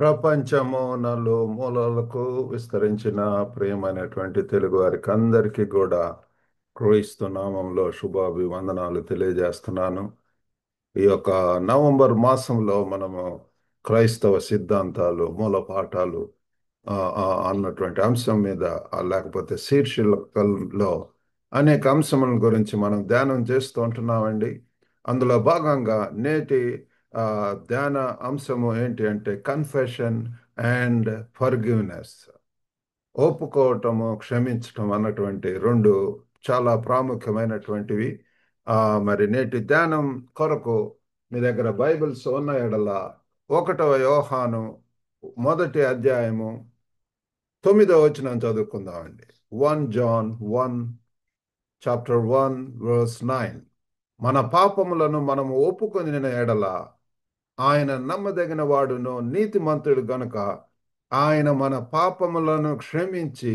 ప్రపంచము నలుమూలలకు విస్తరించిన ప్రియమైనటువంటి తెలుగు వారికి అందరికీ కూడా క్రీస్తు నామంలో శుభాభివందనాలు తెలియజేస్తున్నాను. ఈ యొక్క నవంబర్ మాసంలో మనము క్రైస్తవ సిద్ధాంతాలు మూలపాఠాలు అన్నటువంటి అంశం మీద లేకపోతే శీర్షికల్లో అనేక అంశముల గురించి మనం ధ్యానం చేస్తూ ఉంటున్నామండి. అందులో భాగంగా నేటి ఆ, ధ్యాన అంశము ఏంటి అంటే కన్ఫెషన్ అండ్ ఫర్గివ్నెస్, ఒప్పుకోవటము క్షమించటం అన్నటువంటి రెండు చాలా ప్రాముఖ్యమైనటువంటివి. ఆ, మరి నేటి ధ్యానం కొరకు మీ దగ్గర బైబిల్స్ ఉన్న ఎడల 1వ యోహాను మొదటి అధ్యాయము 9వ వచనం చదువుకుందామండి. 1 John 1 చాప్టర్ 1 verse 9. మన పాపములను మనము ఒప్పుకొని ఎడల ఆయన నమ్మదగిన వాడును నీతిమంతుడు గనుక ఆయన మన పాపములను క్షమించి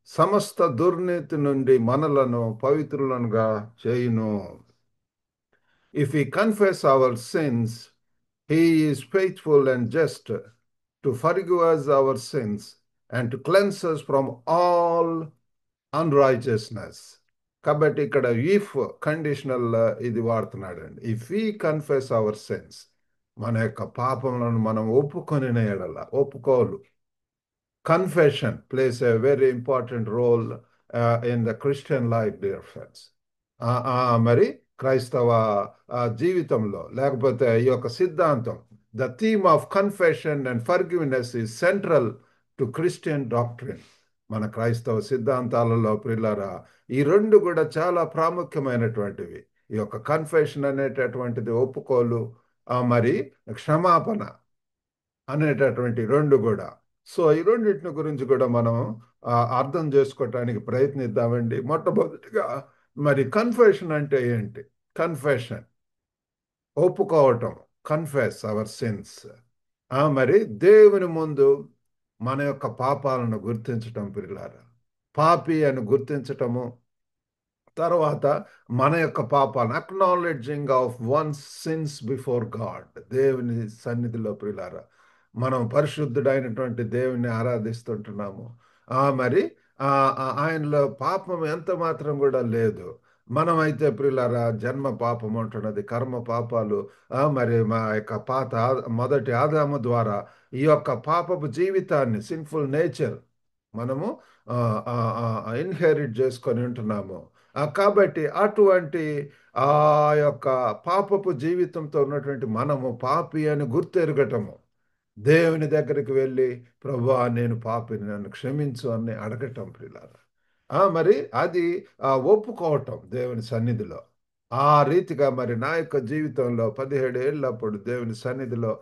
సమస్త దుర్నీతి నుండి మనలను పవిత్రులనుగా చేయును. If we confess our sins, he is faithful and just to forgive us our sins and to cleanse us from all unrighteousness. కాబట్టి ఇక్కడ ఇఫ్ కండిషనల్ ఇది వాడుతున్నాడండి. If we confess our sins, మన యొక్క పాపములను మనం ఒప్పుకొని ఎడల, ఒప్పుకోలు. Confession plays a very important role in the Christian life, dear friends. మరి క్రైస్తవ జీవితంలో లేకపోతే ఈ యొక్క సిద్ధాంతం, the theme of confession and forgiveness is central to Christian doctrine. మన క్రైస్తవ సిద్ధాంతాలలో ప్రియులారా, ఈ రెండు కూడా చాలా ప్రాముఖ్యమైనటువంటివి. ఈ యొక్క కన్ఫెషన్ అనేటటువంటిది ఒప్పుకోలు, మరి క్షమాపణ అనేటటువంటి రెండు కూడా. సో ఈ రెండింటిని గురించి కూడా మనం అర్థం చేసుకోవటానికి ప్రయత్నిద్దామండి. మొట్టమొదటిగా మరి కన్ఫెషన్ అంటే ఏంటి? కన్ఫెషన్ ఒప్పుకోవటం, కన్ఫెస్ అవర్ సిన్స్. మరి దేవుని ముందు మన యొక్క పాపాలను గుర్తించటం ప్రియులారా, పాపి అని గుర్తించటము. తర్వాత మన యొక్క పాపాలను acknowledging of one since before God, దేవుని సన్నిధిలో ప్రియులారా మనం పరిశుద్ధుడైనటువంటి దేవుని ఆరాధిస్తుంటున్నాము. మరి ఆయనలో పాపం ఎంత మాత్రం కూడా లేదు. మనమైతే ప్రియులారా జన్మ పాపం ఉంటున్నది, కర్మ పాపాలు. మరి మా యొక్క మొదటి ఆదాము ద్వారా ఈ యొక్క పాపపు జీవితాన్ని, సిన్ఫుల్ నేచర్ మనము ఇన్హెరిట్ చేసుకొని ఉంటున్నాము. కాబట్టి అటువంటి ఆ యొక్క పాపపు జీవితంతో ఉన్నటువంటి మనము పాపి అని గుర్తెరగటము, దేవుని దగ్గరికి వెళ్ళి ప్రభువా నేను పాపిని, నన్ను క్షమించు అని అడగటం ప్రియులారా. మరి అది ఒప్పుకోవటం దేవుని సన్నిధిలో. ఆ రీతిగా మరి నా యొక్క జీవితంలో 17 ఏళ్ళప్పుడు దేవుని సన్నిధిలో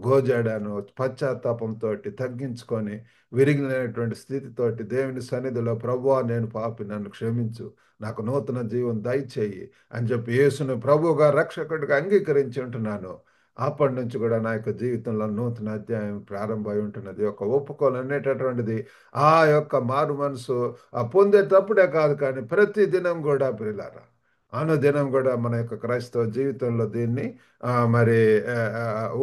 గోజాడాను. పశ్చాత్తాపంతో తగ్గించుకొని విరిగినటువంటి స్థితితోటి దేవుని సన్నిధిలో ప్రభువా నేను పాపి, నన్ను క్షమించు, నాకు నూతన జీవం దయచేయి అని చెప్పి యేసును ప్రభువుగా రక్షకుడిగా అంగీకరించి ఉంటున్నాను. అప్పటి నుంచి కూడా నా యొక్క జీవితంలో నూతన అధ్యాయం ప్రారంభమై ఉంటున్నది. ఒక ఒప్పుకోలు అనేటటువంటిది ఆ యొక్క మారు మనసు పొందేటప్పుడే కాదు, కానీ ప్రతి దినం కూడా ప్రియులారా, అనుదినం కూడా మన యొక్క క్రైస్తవ జీవితంలో దీన్ని మరి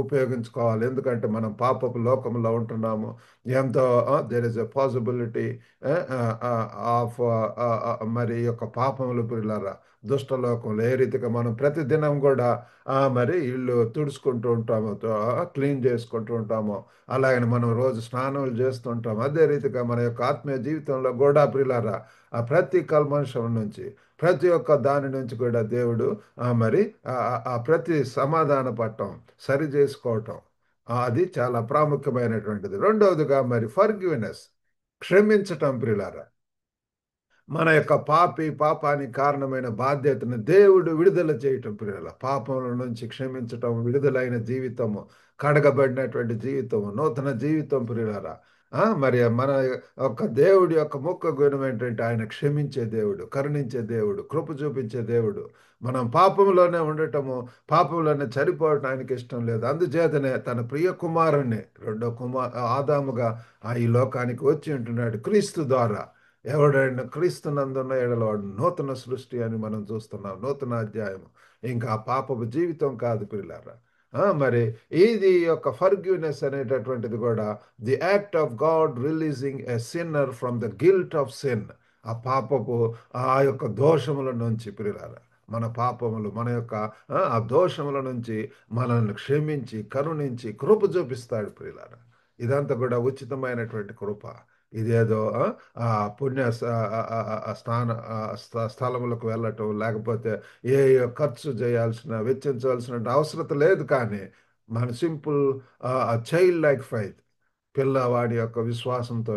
ఉపయోగించుకోవాలి. ఎందుకంటే మనం పాపపు లోకంలో ఉంటున్నాము. ఎంతో there is a possibility of మరి యొక్క పాపములు ప్రియులారా దుష్టలోకంలో. ఏ రీతిగా మనం ప్రతి దినం కూడా మరి ఇల్లు తుడుచుకుంటూ ఉంటాము, క్లీన్ చేసుకుంటూ ఉంటాము. అలాగని మనం రోజు స్నానాలు చేస్తుంటాం. అదే రీతిగా మన యొక్క ఆత్మీయ జీవితంలో కూడా ప్రియులారా ప్రతి కల్మషం నుంచి, ప్రతి ఒక్క దాని నుంచి కూడా దేవుడు మరి ప్రతి సమాధాన పడటం, సరి చేసుకోవటం, అది చాలా ప్రాముఖ్యమైనటువంటిది. రెండవదిగా మరి ఫర్గివ్నెస్, క్షమించటం ప్రియులారా. మన యొక్క పాపానికి కారణమైన బాధ్యతను దేవుడు విడుదల చేయటం ప్రియుల. పాపముల నుంచి క్షమించటం, విడుదలైన జీవితము, కడగబడినటువంటి జీవితము, నూతన జీవితం ప్రియులారా. మరి మన యొక్క దేవుడి యొక్క ముఖ్య గుణం ఏంటంటే ఆయన క్షమించే దేవుడు, కరుణించే దేవుడు, కృప చూపించే దేవుడు. మనం పాపంలోనే ఉండటము, పాపంలోనే చనిపోవటం ఆయనకి ఇష్టం లేదు. అందుచేతనే తన ప్రియ కుమారుణ్ణి రెండో ఆదాముగా ఈ లోకానికి వచ్చి ఉంటున్నాడు క్రీస్తు ద్వారా. ఎవడైనా క్రీస్తునందున్న ఎడల వాడు నూతన సృష్టి అని మనం చూస్తున్నాం. నూతన అధ్యాయం. ఇంకా పాపపు జీవితం కాదు ప్రియులారా. మరి ఇది యొక్క ఫర్గివ్నెస్ అనేటటువంటిది కూడా the act of God releasing a sinner from the guilt of sin. ఆ పాపపు ఆ యొక్క దోషముల నుంచి ప్రియులారా, మన పాపములు మన యొక్క ఆ దోషముల నుంచి మనల్ని క్షమించి కరుణించి కృప చూపిస్తాడు ప్రియులారా. ఇదంతా కూడా ఉచితమైనటువంటి కృప. ఇదేదో ఆ పుణ్య స్థలములకు వెళ్ళటం, లేకపోతే ఏ ఖర్చు చేయాల్సిన వెచ్చించవలసిన అవసరం లేదు. కానీ మన సింపుల్ చైల్డ్ లైక్ ఫైత్, పిల్లవాడి యొక్క విశ్వాసంతో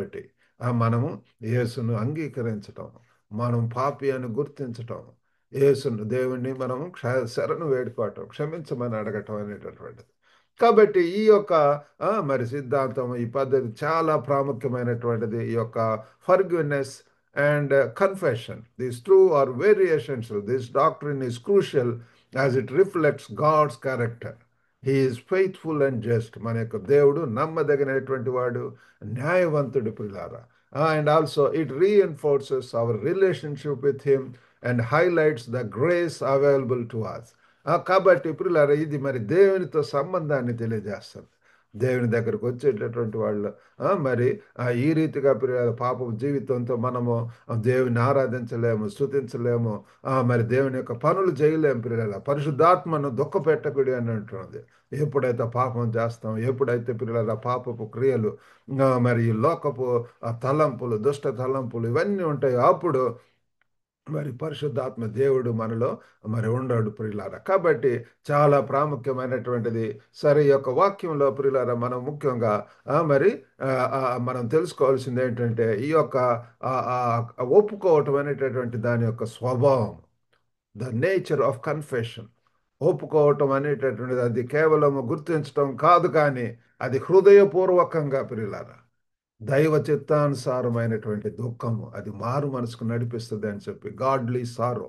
మనము యేసును అంగీకరించటం, మనం పాపి అని గుర్తించటం, యేసును దేవుణ్ణి మనం శరణు వేడుకోవటం, క్షమించమని అడగటం అనేటటువంటిది. కాబట్టి ఈ యొక్క మరి సిద్ధాంతం, ఈ పద్ధతి చాలా ప్రాముఖ్యమైనటువంటిది. ఈ యొక్క forgiveness and confession, these two are very essential. This doctrine is crucial as it reflects God's character. He is faithful and just. మన యొక్క దేవుడు నమ్మదగినటువంటి వాడు, న్యాయవంతుడు ప్రియులారా. And also it reinforces our relationship with him and highlights the grace available to us. కాబట్టి ప్రియులారా, ఇది మరి దేవునితో సంబంధాన్ని తెలియజేస్తుంది. దేవుని దగ్గరకు వచ్చేటటువంటి వాళ్ళు మరి ఈ రీతిగా ప్రియుల పాప జీవితంతో మనము దేవుని ఆరాధించలేము, స్తుతించలేము, మరి దేవుని యొక్క పనులు చేయలేము ప్రియుల. పరిశుద్ధాత్మను దుఃఖపెట్టకుడి అని అంటున్నది. ఎప్పుడైతే పాపం చేస్తాం, ఎప్పుడైతే పిల్లల పాపపు క్రియలు మరి ఈ లోకపు తలంపులు, దుష్ట తలంపులు ఇవన్నీ ఉంటాయి, అప్పుడు మరి పరిశుద్ధాత్మ దేవుడు మనలో మరి ఉండడు ప్రియులారా. కాబట్టి చాలా ప్రాముఖ్యమైనటువంటిది. సరే, ఈ యొక్క వాక్యంలో ప్రియులారా మనం ముఖ్యంగా మరి మనం తెలుసుకోవాల్సింది ఏంటంటే ఈ యొక్క ఒప్పుకోవటం అనేటటువంటి దాని యొక్క స్వభావం, ద నేచర్ ఆఫ్ కన్ఫెషన్. ఒప్పుకోవటం అనేటటువంటిది అది కేవలం గుర్తించటం కాదు, కానీ అది హృదయపూర్వకంగా ప్రియులారా దైవ చిత్తానుసారమైనటువంటి దుఃఖము, అది మారు మనసుకు నడిపిస్తుంది అని చెప్పి గాడ్లీ సారో.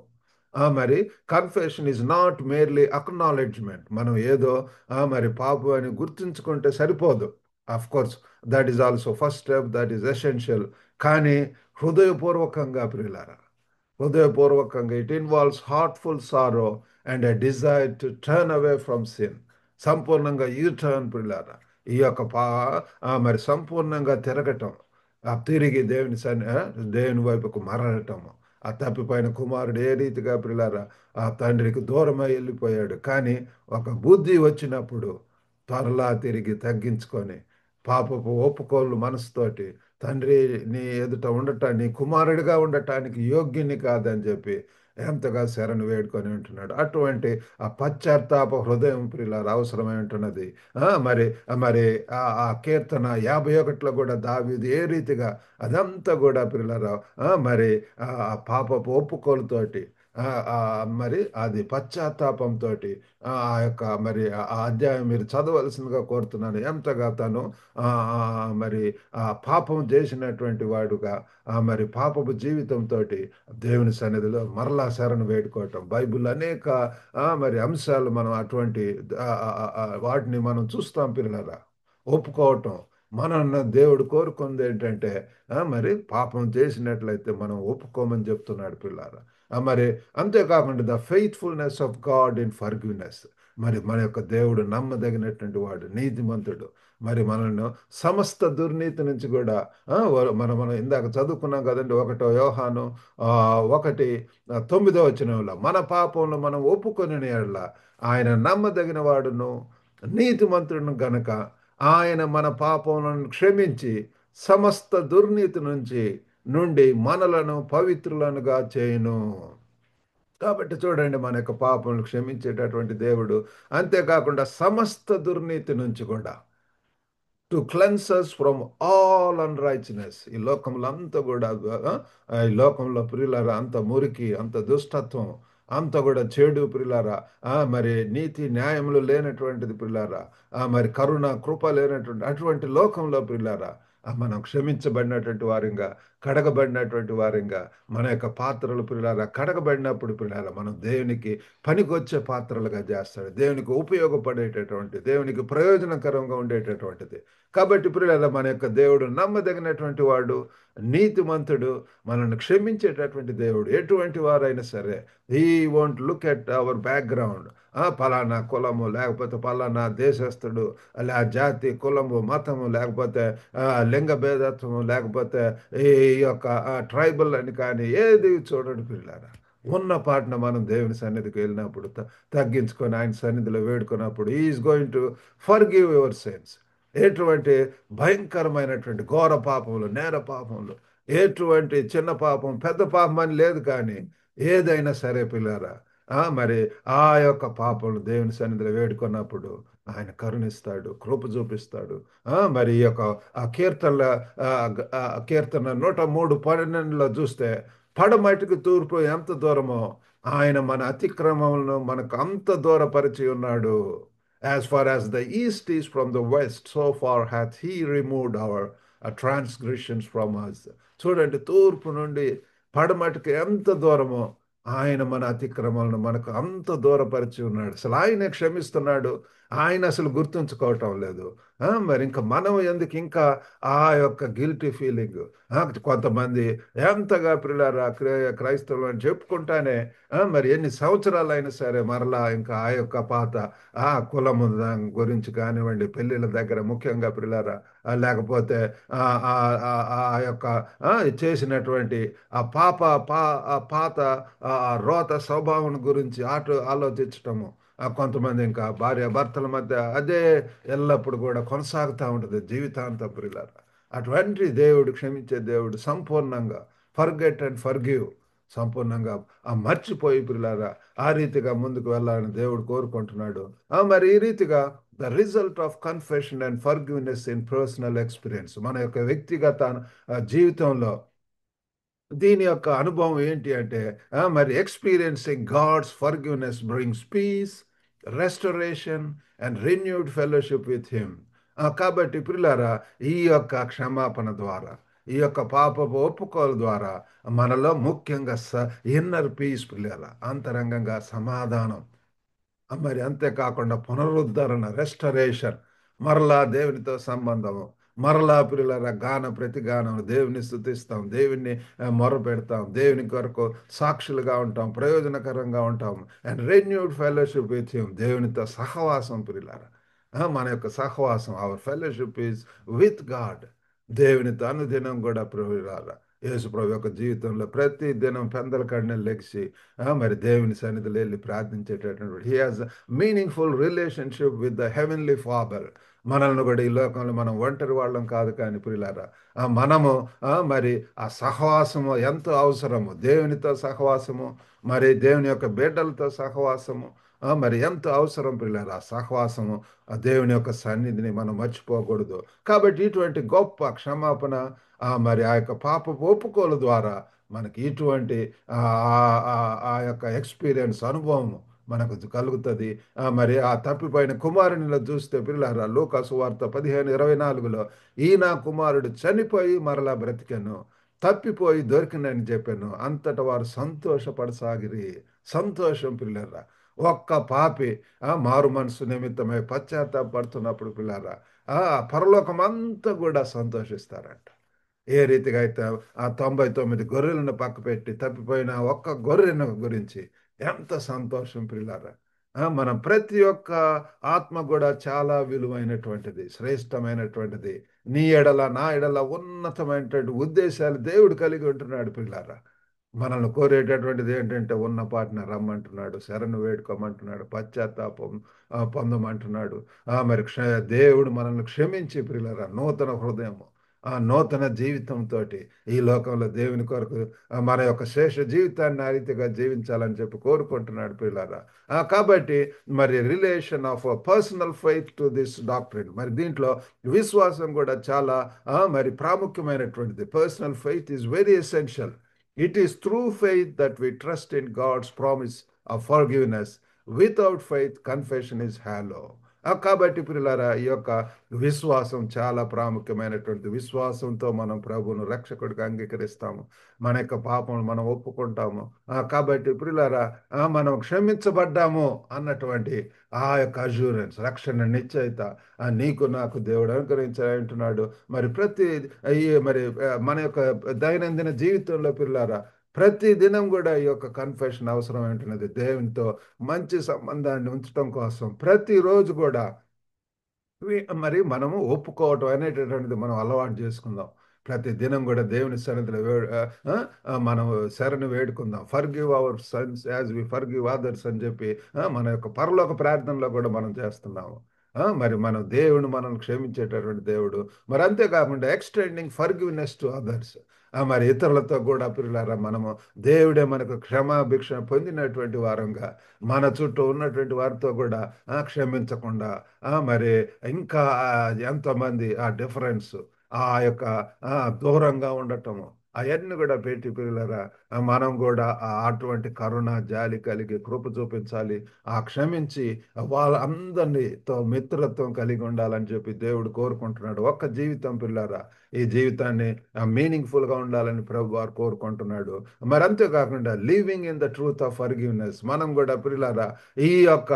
మరి confession is not merely acknowledgement. మనం ఏదో మరి పాపం అని గుర్తుంచుకుంటే సరిపోదు. Of course that is also first step, that is essential. కానీ హృదయపూర్వకంగా ప్రియులారా, హృదయపూర్వకంగా it involves heartful sorrow and a desire to turn away from sin. సంపూర్ణంగా యూ టర్న్ ప్రియులారా, ఈ యొక్క మరి సంపూర్ణంగా తిరగటం, తిరిగి దేవుని వైపుకు మరలటము. ఆ తప్పిపోయిన కుమారుడు ఏ రీతిగా ప్రియులారా ఆ తండ్రికి దూరమై వెళ్ళిపోయాడు, కానీ ఒక బుద్ధి వచ్చినప్పుడు త్వరలా తిరిగి తగ్గించుకొని పాపపు ఒప్పుకోలు మనసుతోటి తండ్రి నీ ఎదుట ఉండటాన్ని, కుమారుడిగా ఉండటానికి యోగ్యుని కాదని చెప్పి ఎంతగా శరణు వేడుకొని ఉంటున్నాడు. అటువంటి ఆ పశ్చాత్తాప హృదయం ప్రియులారా అవసరమై ఉంటున్నది. మరి మరి ఆ కీర్తన 51లో కూడా దావీదు ఏ రీతిగా అదంతా కూడా ప్రియులారా మరి ఆ పాపపు ఒప్పుకోలుతోటి మరి అది పశ్చాత్తాపంతో ఆ యొక్క మరి ఆ అధ్యాయం మీరు చదవలసిందిగా కోరుతున్నాను. ఎంతగా తను మరి ఆ పాపం చేసినటువంటి వాడుగా మరి పాపపు జీవితంతో దేవుని సన్నిధిలో మరలా శరణు వేడుకోవటం. బైబిల్ అనేక మరి అంశాలు మనం అటువంటి వాటిని మనం చూస్తాం పిల్లరా. ఒప్పుకోవటం మన దేవుడు కోరుకుంది ఏంటంటే మరి పాపం చేసినట్లయితే మనం ఒప్పుకోమని చెప్తున్నాడు పిల్లారా. మరి అంతేకాకుండా the faithfulness of God in forgiveness. మరి మన యొక్క దేవుడు నమ్మదగినటువంటి వాడు, నీతిమంతుడు. మరి మనల్ని సమస్త దుర్నీతి నుంచి కూడా మనం ఇందాక చదువుకున్నాం కదండి, 1 యోహాను 1:9 మన పాపంలో మనం ఒప్పుకొని ఎడల ఆయన నమ్మదగిన వాడును నీతిమంతుడును గనక ఆయన మన పాపములను క్షమించి సమస్త దుర్నీతి నుండి మనలను పవిత్రులనుగా చేయును. కాబట్టి చూడండి, మన యొక్క పాపములు క్షమించేటటువంటి దేవుడు. అంతేకాకుండా సమస్త దుర్నీతి నుంచి కూడా టు క్లెన్సస్ ఫ్రమ్ ఆల్ అన్రైచినెస్. ఈ లోకంలో అంతా కూడా ఈ లోకంలో ప్రియులారా అంత మురికి, అంత దుష్టత్వం, అంత కూడా చెడు ప్రియులారా, మరి నీతి న్యాయములు లేనటువంటిది ప్రియులారా, మరి కరుణ కృప లేనటువంటి అటువంటి లోకంలో ప్రియులారా మనం క్షమించబడినటువంటి వారిగా కడగబడినటువంటి వారంగా మన యొక్క పాత్రలు పిల్లల కడగబడినప్పుడు పిల్లల మనం దేవునికి పనికొచ్చే పాత్రలుగా చేస్తాడు. దేవునికి ఉపయోగపడేటటువంటి, దేవునికి ప్రయోజనకరంగా ఉండేటటువంటిది. కాబట్టి పిల్లల మన యొక్క దేవుడు నమ్మదగినటువంటి వాడు, నీతిమంతుడు, మనల్ని క్షమించేటటువంటి దేవుడు. ఎటువంటి వారైనా సరే, he won't look at our background. పలానా కులము, లేకపోతే పలానా దేశస్థుడు, అలా జాతి, కులము, మతము, లేకపోతే లింగ భేదత్వము, లేకపోతే ఈ యొక్క ట్రైబల్ అని కానీ ఏది చూడండి పిల్లారా. ఉన్న పాటన మనం దేవుని సన్నిధికి వెళ్ళినప్పుడు తగ్గించుకొని ఆయన సన్నిధిలో వేడుకున్నప్పుడు is going to forgive your sins. ఎటువంటి భయంకరమైనటువంటి ఘోర పాపములు, నేర పాపములు, ఎటువంటి చిన్న పాపం పెద్ద పాపం అని లేదు, కానీ ఏదైనా సరే పిల్లారా, మరి ఆ యొక్క పాపములు దేవుని సన్నిధిలో వేడుకున్నప్పుడు ఆయన కరుణిస్తాడు, కృప చూపిస్తాడు. మరి ఈ యొక్క ఆ కీర్తనల కీర్తన 103:12 చూస్తే, పడమటికి తూర్పు ఎంత దూరమో ఆయన మన అతిక్రమములను మనకు అంత దూరపరిచి ఉన్నాడు. As far as the east is from the west, so far hath he removed our transgressions from us. చూడండి, తూర్పు నుండి పడమటికి ఎంత దూరమో ఆయన మన అతిక్రమాలను మనకు అంత దూరపరిచి ఉన్నాడు. అసలు ఆయనే క్షమిస్తున్నాడు, ఆయన అసలు గుర్తుంచుకోవటం లేదు. మరి ఇంకా మనం ఎందుకు ఇంకా ఆ యొక్క గిల్టీ ఫీలింగ్. కొంతమంది ఎంతగా పిల్లారా క్రైస్తవులు అని చెప్పుకుంటానే మరి ఎన్ని సంవత్సరాలు అయినా సరే మరలా ఇంకా ఆ యొక్క పాత కులము గురించి కానివ్వండి, పెళ్ళిళ్ళ దగ్గర ముఖ్యంగా పిల్లారా, లేకపోతే ఆ యొక్క చేసినటువంటి ఆ పాత రోత స్వభావం గురించి ఆలోచించటము. కొంతమంది ఇంకా భార్య భర్తల మధ్య అదే ఎల్లప్పుడు కూడా కొనసాగుతూ ఉంటుంది జీవితాంతం ప్రియులారా. అటువంటి దేవుడు, క్షమించే దేవుడు, సంపూర్ణంగా ఫర్గెట్ అండ్ ఫర్గివ్, సంపూర్ణంగా మర్చిపోయి ప్రియులారా ఆ రీతిగా ముందుకు వెళ్ళాలని దేవుడు కోరుకుంటున్నాడు. మరి ఈ రీతిగా the result of confession and forgiveness in personal experience, మన యొక్క వ్యక్తిగత జీవితంలో దీని యొక్క అనుభవం ఏంటి అంటే, మరి experiencing God's forgiveness brings peace, restoration and renewed fellowship with him. కాబట్టి ప్రియులారా, ఈ యొక్క క్షమాపణ ద్వారా, ఈ యొక్క పాపపు ఒప్పుకోల ద్వారా మనలో ముఖ్యంగా ఇన్నర్ పీస్ ప్రియులారా, అంతరంగంగా సమాధానం, మరి అంతేకాకుండా పునరుద్ధరణ, రెస్టరేషన్, మరలా దేవునితో సంబంధము, మరలా పిల్లల ప్రతి గానం దేవుని స్తుతిస్తాం, దేవుని మొర పెడతాం, దేవుని కొరకు సాక్షులుగా ఉంటాం, ప్రయోజనకరంగా ఉంటాం. And renewed fellowship with him, దేవునితో సహవాసం పిల్లల, మన యొక్క సహవాసం, our fellowship is with God, దేవునితో అనుదినం కూడా ప్రియులార. యేసు ప్రభు యొక్క జీవితంలో ప్రతి దినం పెందల కడిన లెగిసి మరి దేవుని సన్నిధిలో వెళ్ళి ప్రార్థించేటటువంటి he has meaningful relationship with the heavenly father. మనల్ని కూడా ఈ లోకంలో మనం ఒంటరి వాళ్ళం కాదు, కానీ ప్రియులారా మనము మరి ఆ సహవాసము ఎంతో అవసరము. దేవునితో సహవాసము, మరి దేవుని యొక్క బిడ్డలతో సహవాసము మరి ఎంతో అవసరం ప్రియులారా. ఆ సహవాసము, ఆ దేవుని యొక్క సన్నిధిని మనం మర్చిపోకూడదు. కాబట్టి ఇటువంటి గొప్ప క్షమాపణ, మరి ఆ యొక్క పాపపు ఒప్పుకోల ద్వారా మనకి ఇటువంటి ఆ యొక్క ఎక్స్పీరియన్స్, అనుభవం మనకు కలుగుతుంది. మరి ఆ తప్పిపోయిన కుమారునిలో చూస్తే పిల్లలారా, లూకా సువార్త 15:24లో ఈ నా కుమారుడు చనిపోయి మరలా బ్రతికెను, తప్పిపోయి దొరికినని చెప్పాను, అంతట వారు సంతోషపడసాగిరి. సంతోషం పిల్లరా. ఒక్క పాపి మారు మనసు నిమిత్తమై పశ్చాత్తాపడుతున్నప్పుడు పిల్లరా పరలోకం అంతా కూడా సంతోషిస్తారంట. ఏ రీతిగా అయితే ఆ 99 గొర్రెలను పక్కపెట్టి తప్పిపోయిన ఒక్క గొర్రెను గురించి ఎంత సంతోషం పిల్లారా. మనం ప్రతి ఒక్క ఆత్మ కూడా చాలా విలువైనటువంటిది, శ్రేష్టమైనటువంటిది. నీ ఎడల నా ఎడల ఉన్నతమైనటువంటి ఉద్దేశాలు దేవుడు కలిగి ఉంటున్నాడు పిల్లారా. మనల్ని కోరేటటువంటిది ఏంటంటే ఉన్న పాటన రమ్మంటున్నాడు, శరణు వేడుకోమంటున్నాడు, పశ్చాత్తాపం పొందమంటున్నాడు. మరి దేవుడు మనల్ని క్షమించి ప్రియులారా నూతన హృదయము, ఆ నూతన జీవితంతో ఈ లోకంలో దేవుని కొరకు మన యొక్క శేష జీవితాన్ని ఆ రీతిగా జీవించాలని చెప్పి కోరుకుంటున్నాడు పిల్లారా. కాబట్టి మరి relation of personal faith to this doctrine, మరి దీంట్లో విశ్వాసం కూడా చాలా మరి ప్రాముఖ్యమైనటువంటిది. Personal faith is very essential. It is through faith that we trust in God's promise of forgiveness. Without faith, confession is hollow. కాబట్టి ప్రియులారా, ఈ యొక్క విశ్వాసం చాలా ప్రాముఖ్యమైనటువంటి విశ్వాసంతో మనం ప్రభువును రక్షకుడిగా అంగీకరిస్తాము. మన యొక్క పాపం మనం ఒప్పుకుంటాము. కాబట్టి ప్రియులారా, మనం క్షమించబడ్డాము అన్నటువంటి ఆ యొక్క అష్యూరెన్స్, రక్షణ నిశ్చయిత నీకు నాకు దేవుడు అనుగ్రహించాలంటున్నాడు. మరి ప్రతి మరి మన యొక్క దైనందిన జీవితంలో పిల్లారా, ప్రతి దినం కూడా ఈ యొక్క కన్ఫెషన్ అవసరం ఉంటున్నది. దేవునితో మంచి సంబంధాన్ని ఉంచడం కోసం ప్రతిరోజు కూడా మరి మనము ఒప్పుకోవటం అనేటటువంటిది మనం అలవాటు చేసుకుందాం. ప్రతి దినం కూడా దేవుని సన్నిధిలో మనం శరణు వేడుకుందాం. Forgive our sins as we forgive others అని చెప్పి మన యొక్క పరలోక ప్రార్థనలో కూడా మనం చేస్తున్నాము. మరి మనం దేవుడు మనల్ని క్షమించేటటువంటి దేవుడు. మరి అంతేకాకుండా ఎక్స్టెండింగ్ ఫర్గివ్నెస్ టు అదర్స్, మరి ఇతరులతో కూడా పిల్లారా మనము దేవుడే మనకు క్షమాభిక్ష పొందినటువంటి వారంగా మన చుట్టూ ఉన్నటువంటి వారితో కూడా క్షమించకుండా మరి ఇంకా ఎంతమంది ఆ డిఫరెన్స్, ఆ యొక్క దూరంగా ఉండటము, అవన్నీ కూడా పెట్టి పిల్లరా మనం కూడా అటువంటి కరుణ జాలి కలిగి కృప చూపించాలి. క్షమించి వాళ్ళందరితో మిత్రత్వం కలిగి ఉండాలని చెప్పి దేవుడు కోరుకుంటున్నాడు. ఒక్క జీవితం పిల్లారా, ఈ జీవితాన్ని మీనింగ్ఫుల్ గా ఉండాలని ప్రభు వారు కోరుకుంటున్నాడు. మరి అంతేకాకుండా living in the truth of forgiveness, మనం కూడా పిల్లారా ఈ యొక్క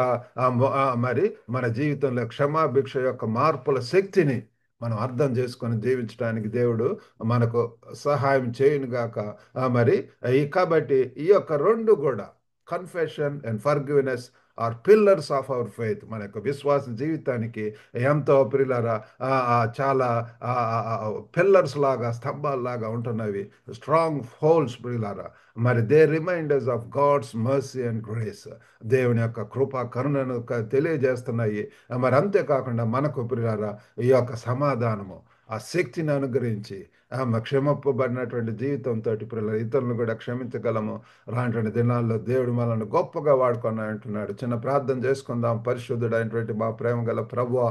మరి మన జీవితంలో క్షమాభిక్ష యొక్క మార్పుల శక్తిని మనం అర్థం చేసుకొని జీవించడానికి దేవుడు మనకు సహాయం చేయను గాక. మరి కాబట్టి ఈ యొక్క రెండు కూడా, confession and forgiveness are pillars of our faith, మన యొక్క విశ్వాస జీవితానికి ఎంతో ప్రియులారా చాలా పిల్లర్స్ లాగా, స్తంభాల లాగా ఉంటున్నవి, స్ట్రాంగ్ హోల్స్ ప్రియులారా. మరి they reminders of God's mercy and grace, దేవుని యొక్క కృప కరుణను తెలియజేస్తున్నాయి. మరి అంతేకాకుండా మనకు ప్రియులారా ఈ యొక్క సమాధానము, ఆ శక్తిని అనుగ్రహించి క్షమింపబడినటువంటి జీవితంతో ఇతరులను కూడా క్షమించగలము. రానటువంటి దినాల్లో దేవుడు మనల్ని గొప్పగా వాడుకొని అంటున్నాడు. చిన్న ప్రార్థన చేసుకుందాం. పరిశుద్ధుడైనటువంటి మా ప్రేమ గల ప్రభువా,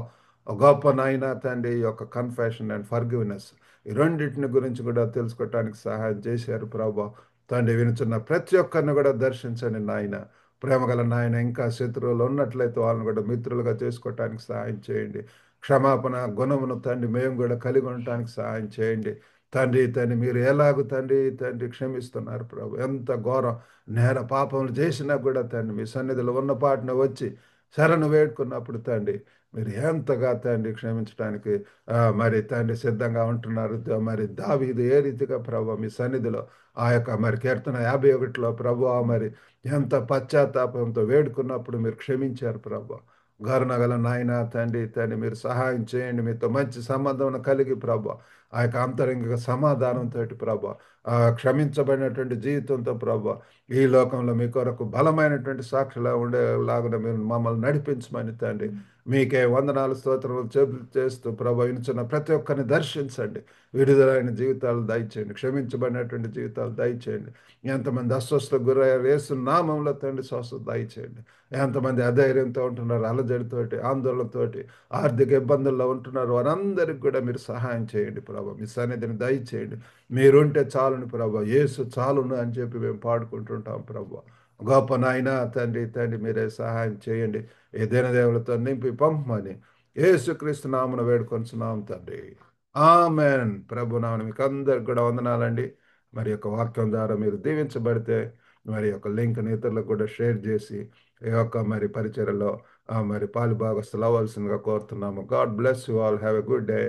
గొప్ప నాయన తండ్రి, ఈ యొక్క కన్ఫెషన్ అండ్ ఫర్గివ్నెస్ ఈ రెండింటిని గురించి కూడా తెలుసుకోవటానికి సహాయం చేశారు ప్రభా. తండ్రి, వినుచున్న ప్రతి ఒక్కరిని కూడా దర్శించండి నాయన. ప్రేమగల నాయన, ఇంకా శత్రువులు ఉన్నట్లయితే వాళ్ళని కూడా మిత్రులుగా చేసుకోవటానికి సహాయం చేయండి. క్షమాపణ గుణమును తండ్రి మేము కూడా కలిగి ఉండటానికి సహాయం చేయండి. తండ్రి మీరు ఎలాగూ తండ్రి క్షమిస్తున్నారు ప్రభు. ఎంత ఘోరం నేర పాపములు చేసినా కూడా తండ్రి మీ సన్నిధిలో ఉన్న పాటున వచ్చి శరణు వేడుకున్నప్పుడు తండ్రి మీరు ఎంతగా తండ్రి క్షమించడానికి మరి తండ్రి సిద్ధంగా ఉంటున్నారు. మరి దావీదు ఏ రీతిగా ప్రభు మీ సన్నిధిలో ఆ యొక్క మరి కీర్తన 51లో ప్రభు మరి ఎంత పశ్చాత్తాపంతో వేడుకున్నప్పుడు మీరు క్షమించారు ప్రభు. గరునగల నాయన తండ్రి మీరు సహాయం చేయండి. మీతో మంచి సంబంధం కలిగి ప్రభు ఆ యొక్క అంతరంగిక సమాధానంతో ప్రభు క్షమించబడినటువంటి జీవితంతో ప్రభు ఈ లోకంలో మీ కొరకు బలమైనటువంటి సాక్షిలా ఉండేలాగా మీరు మమ్మల్ని నడిపించమని తండ్రి మీకే వందనాలు స్తోత్రములు చేస్తూ ప్రభు వినుచున్న ప్రతి ఒక్కరిని దర్శించండి. విడుదలైన జీవితాలు దయచేయండి. క్షమించబడినటువంటి జీవితాలు దయచేయండి. ఎంతమంది అస్వస్థకు గురయ్యారు, యేసు నామంలో తండ్రి స్వస్థత దయచేయండి. ఎంతమంది అధైర్యంతో ఉంటున్నారు, అలజడితోటి ఆందోళనతోటి ఆర్థిక ఇబ్బందుల్లో ఉంటున్నారు, వారందరికి కూడా మీరు సహాయం చేయండి ప్రభు. మీ సన్నిధిని దయచేయండి. మీరుంటే చాలుని ప్రభు, యేసు చాలును అని చెప్పి మేము పాడుకుంటుంటాం ప్రభు. గొప్ప నాయన తండ్రి మీరే సహాయం చేయండి. ఈ దినదేవులతో నింపి పంపమని యేసుక్రీస్తు నామమున వేడుకొంచున్నాం తండ్రి. ఆమెన్. ప్రభు నామమున మీకు అందరికి కూడా వందనాలండి. మరి యొక్క వాక్యం ద్వారా మీరు దీవించబడితే మరి యొక్క లింక్ని ఇతరులకు కూడా షేర్ చేసి ఈ యొక్క మరి పరిచర్యలో మరి పాలు భాగస్తులు అవ్వాల్సిందిగా కోరుతున్నాము. God bless you all. Have a good day.